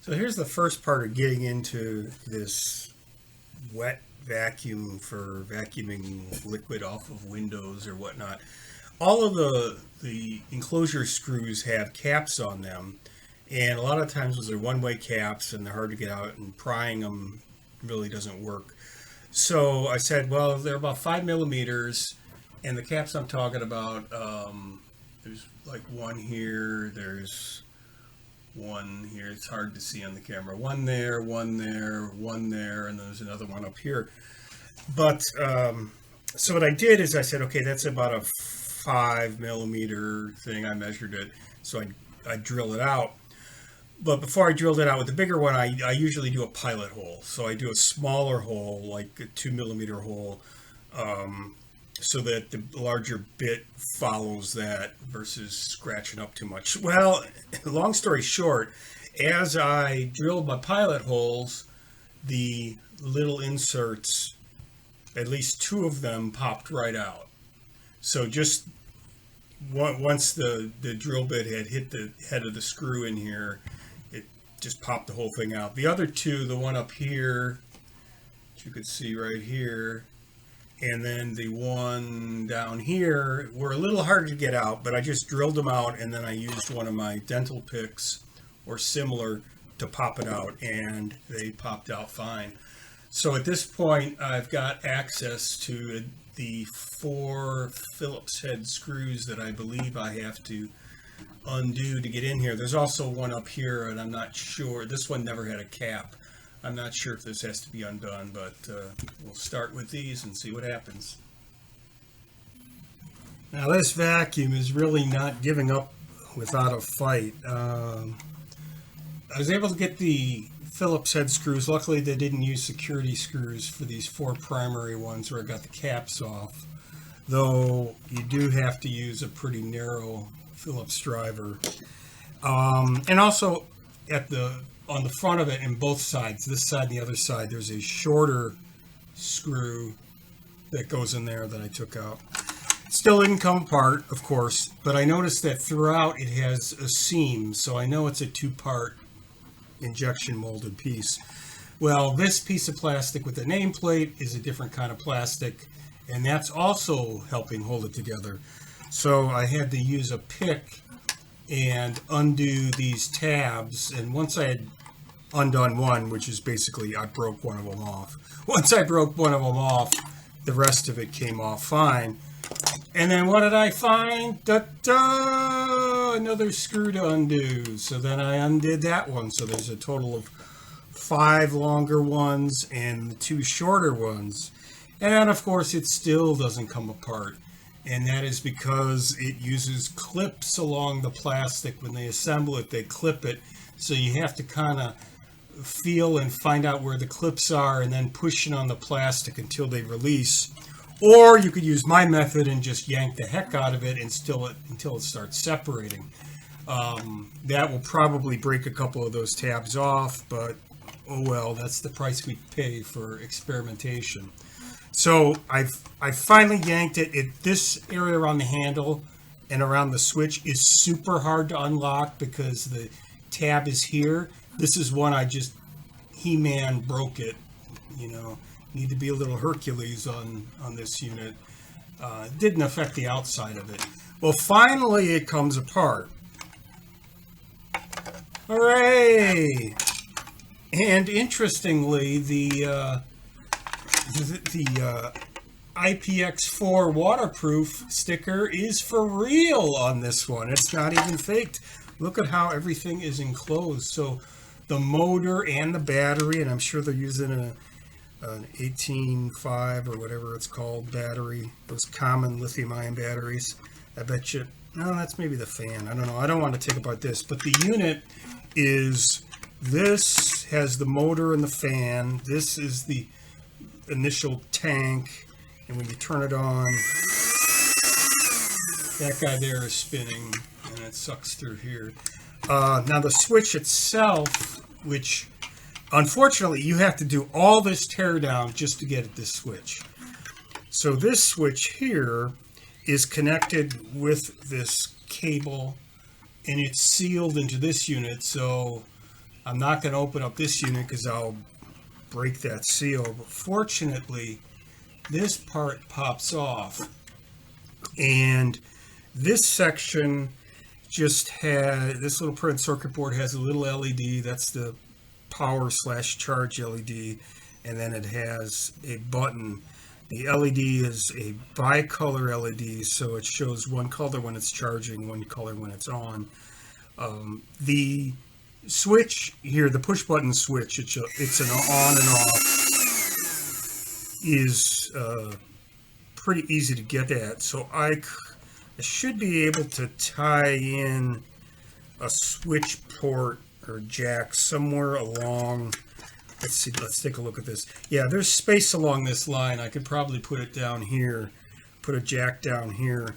So here's the first part of getting into this wet vacuum for vacuuming liquid off of windows or whatnot. All of the enclosure screws have caps on them, and a lot of times those are one-way caps and they're hard to get out, and prying them really doesn't work. So I said, well, they're about 5 millimeters, and the caps I'm talking about, there's like one here, there's one here. It's hard to see on the camera. One there, one there, one there, and there's another one up here. But so what I did is I said, okay, that's about a 5 millimeter thing. I measured it, so I drill it out. But before I drilled it out with the bigger one, I usually do a pilot hole. So I do a smaller hole, like a 2 millimeter hole, so that the larger bit follows that versus scratching up too much. Well, long story short, as I drilled my pilot holes, the little inserts, at least two of them, popped right out. So just once the drill bit had hit the head of the screw in here, it just popped the whole thing out. The other two, the one up here, which you could see right here, and then the one down here, were a little harder to get out, but I just drilled them out, and then I used one of my dental picks or similar to pop it out, and they popped out fine. So at this point, I've got access to the 4 Phillips head screws that I believe I have to undo to get in here. There's also one up here, and I'm not sure. This one never had a cap. I'm not sure if this has to be undone, but we'll start with these and see what happens. Now this vacuum is really not giving up without a fight. I was able to get the Phillips head screws. Luckily they didn't use security screws for these 4 primary ones where I got the caps off, though you do have to use a pretty narrow Phillips driver. And also on the front of it, and both sides, this side and the other side, there's a shorter screw that goes in there that I took out. Still didn't come apart, of course, but I noticed that throughout it has a seam, so I know it's a 2-part injection molded piece. Well, this piece of plastic with the nameplate is a different kind of plastic, and that's also helping hold it together. So I had to use a pick and undo these tabs, and once I had undone one, which is basically I broke one of them off. Once I broke one of them off, the rest of it came off fine. And then what did I find? Da-da! Another screw to undo. So then I undid that one. So there's a total of 5 longer ones and 2 shorter ones. And then of course it still doesn't come apart. And that is because it uses clips along the plastic. When they assemble it, they clip it. So you have to kind of feel and find out where the clips are and then push it on the plastic until they release. Or you could use my method and just yank the heck out of it until it starts separating. That will probably break a couple of those tabs off, but oh well, that's the price we pay for experimentation. So I finally yanked it. This area around the handle and around the switch is super hard to unlock because the tab is here. This is one I just He-Man broke it. You know, need to be a little Hercules on this unit. Didn't affect the outside of it. Well, finally it comes apart. Hooray! And interestingly, the IPX4 waterproof sticker is for real on this one. It's not even faked. Look at how everything is enclosed. So the motor and the battery, and I'm sure they're using an 18.5 or whatever it's called battery, those common lithium-ion batteries. I bet you, no, that's maybe the fan. I don't know. I don't want to take apart this, but the unit is, this has the motor and the fan. This is the initial tank, and when you turn it on, that guy there is spinning and it sucks through here. Now the switch itself, which unfortunately you have to do all this teardown just to get at this switch. So this switch here is connected with this cable and it's sealed into this unit, so I'm not going to open up this unit because I'll break that seal, but fortunately this part pops off, and this section just had, this little printed circuit board has a little LED, that's the power / charge LED, and then it has a button. The LED is a bicolor LED, so it shows one color when it's charging, one color when it's on. The switch here, the push button switch, it's an on and off, is pretty easy to get at. So I should be able to tie in a switch port or jack somewhere along. Let's see, let's take a look at this. Yeah, there's space along this line. I could probably put it down here, put a jack down here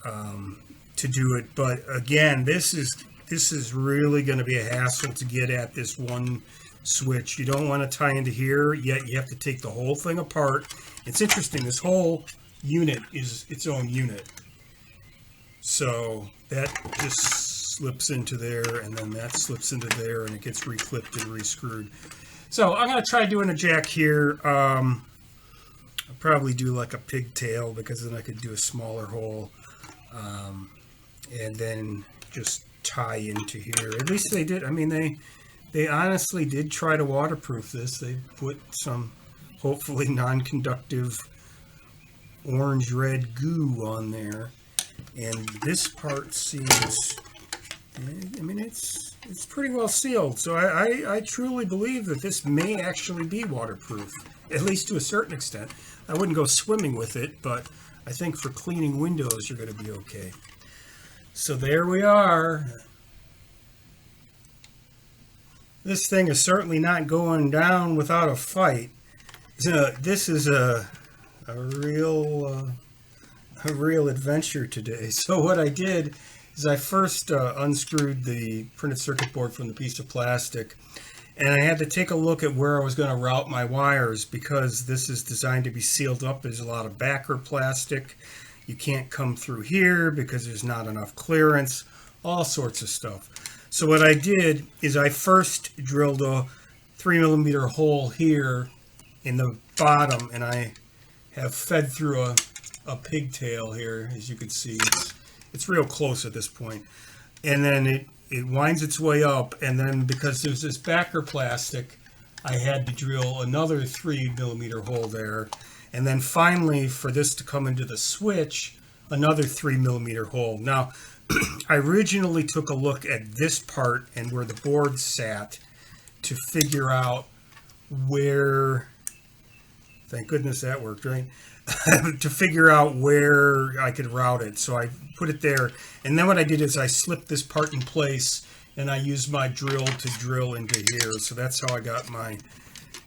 to do it. But again, this is really going to be a hassle to get at this one switch. You don't want to tie into here, yet you have to take the whole thing apart. It's interesting, this whole unit is its own unit. So that just slips into there, and then that slips into there, and it gets reclipped and rescrewed. So I'm going to try doing a jack here. I'll probably do like a pigtail, because then I could do a smaller hole, and then just tie into here. At least they did. I mean, they honestly did try to waterproof this. They put some hopefully non-conductive orange-red goo on there, and this part seems, I mean, it's pretty well sealed. So I truly believe that this may actually be waterproof, at least to a certain extent. I wouldn't go swimming with it, but I think for cleaning windows you're going to be okay. So there we are. This thing is certainly not going down without a fight. This is a real adventure today. So what I did is I first unscrewed the printed circuit board from the piece of plastic, and I had to take a look at where I was going to route my wires, because this is designed to be sealed up. There's a lot of backer plastic. You can't come through here because there's not enough clearance, all sorts of stuff. So what I did is I first drilled a 3mm hole here in the bottom, and I have fed through a pigtail here. As you can see, it's real close at this point. And then it winds its way up, and then because there's this backer plastic, I had to drill another 3mm hole there. And then finally, for this to come into the switch, another 3mm hole. Now, I originally took a look at this part and where the board sat to figure out where, thank goodness that worked, right? To figure out where I could route it. So I put it there. And then what I did is I slipped this part in place, and I used my drill to drill into here. So that's how I got my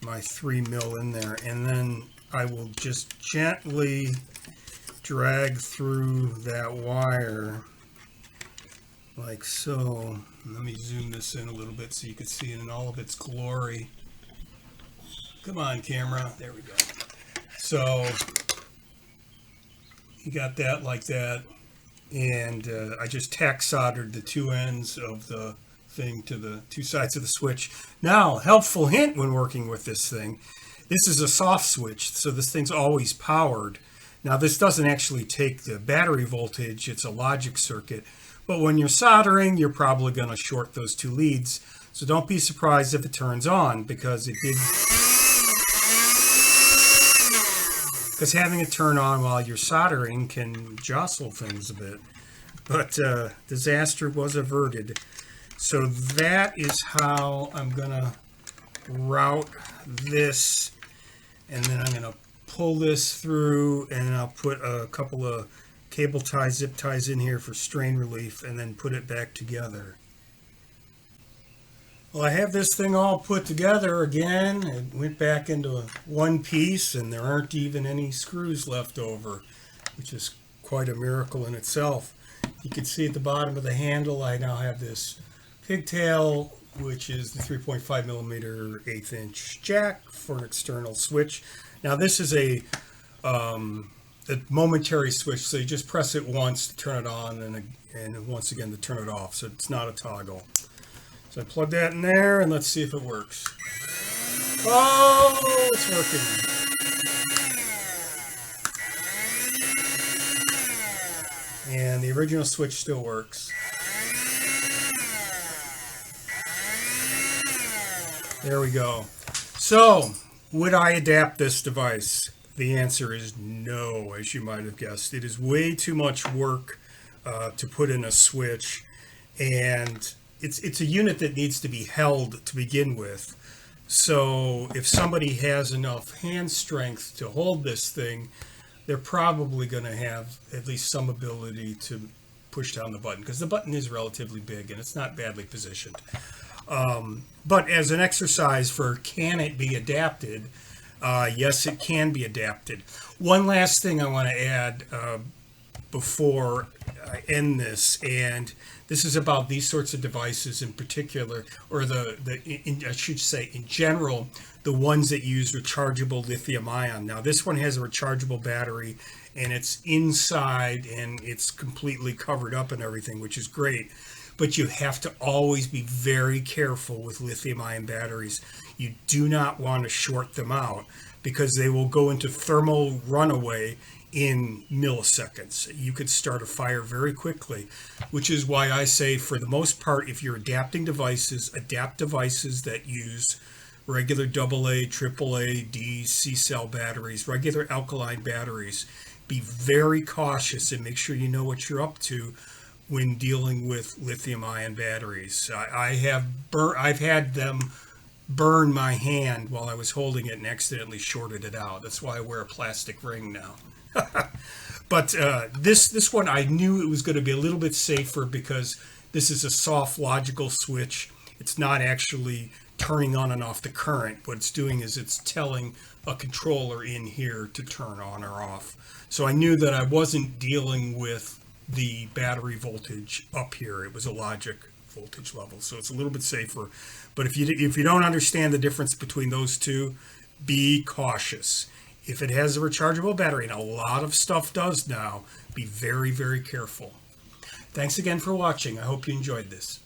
3mm in there. And then I will just gently drag through that wire like so. Let me zoom this in a little bit so you can see it in all of its glory. Come on, camera. There we go. So you got that like that, and I just tack soldered the two ends of the thing to the two sides of the switch. Now, helpful hint when working with this thing. This is a soft switch, so this thing's always powered. Now, this doesn't actually take the battery voltage, it's a logic circuit. But when you're soldering, you're probably going to short those two leads. So don't be surprised if it turns on, because it did. Because having it turn on while you're soldering can jostle things a bit. But disaster was averted. So that is how I'm going to route this. And then I'm going to pull this through, and I'll put a couple of cable ties, zip ties in here for strain relief, and then put it back together. Well, I have this thing all put together again. It went back into one piece, and there aren't even any screws left over, which is quite a miracle in itself. You can see at the bottom of the handle, I now have this pigtail, which is the 3.5mm 1/8 inch jack for an external switch. Now this is a momentary switch, so you just press it once to turn it on, and once again to turn it off, so it's not a toggle. So I plug that in there and let's see if it works. Oh, it's working. And the original switch still works. There we go. So, would I adapt this device? The answer is no, as you might have guessed. It is way too much work to put in a switch, and it's a unit that needs to be held to begin with. So if somebody has enough hand strength to hold this thing, they're probably going to have at least some ability to push down the button, because the button is relatively big and it's not badly positioned. But as an exercise for can it be adapted, yes, it can be adapted. One last thing I want to add before I end this, and this is about these sorts of devices in particular, or I should say in general, the ones that use rechargeable lithium ion. Now this one has a rechargeable battery and it's inside and it's completely covered up and everything, which is great. But you have to always be very careful with lithium ion batteries. You do not want to short them out because they will go into thermal runaway in milliseconds. You could start a fire very quickly, which is why I say, for the most part, if you're adapting devices, adapt devices that use regular AA, AAA, D, C cell batteries, regular alkaline batteries. Be very cautious and make sure you know what you're up to when dealing with lithium ion batteries. I've had them burn my hand while I was holding it and accidentally shorted it out. That's why I wear a plastic ring now. But this one, I knew it was going to be a little bit safer because this is a soft logical switch. It's not actually turning on and off the current. What it's doing is it's telling a controller in here to turn on or off. So I knew that I wasn't dealing with the battery voltage up here. It was a logic voltage level, so it's a little bit safer. But if you don't understand the difference between those two, be cautious. If it has a rechargeable battery, and a lot of stuff does now, be very, very careful. Thanks again for watching. I hope you enjoyed this.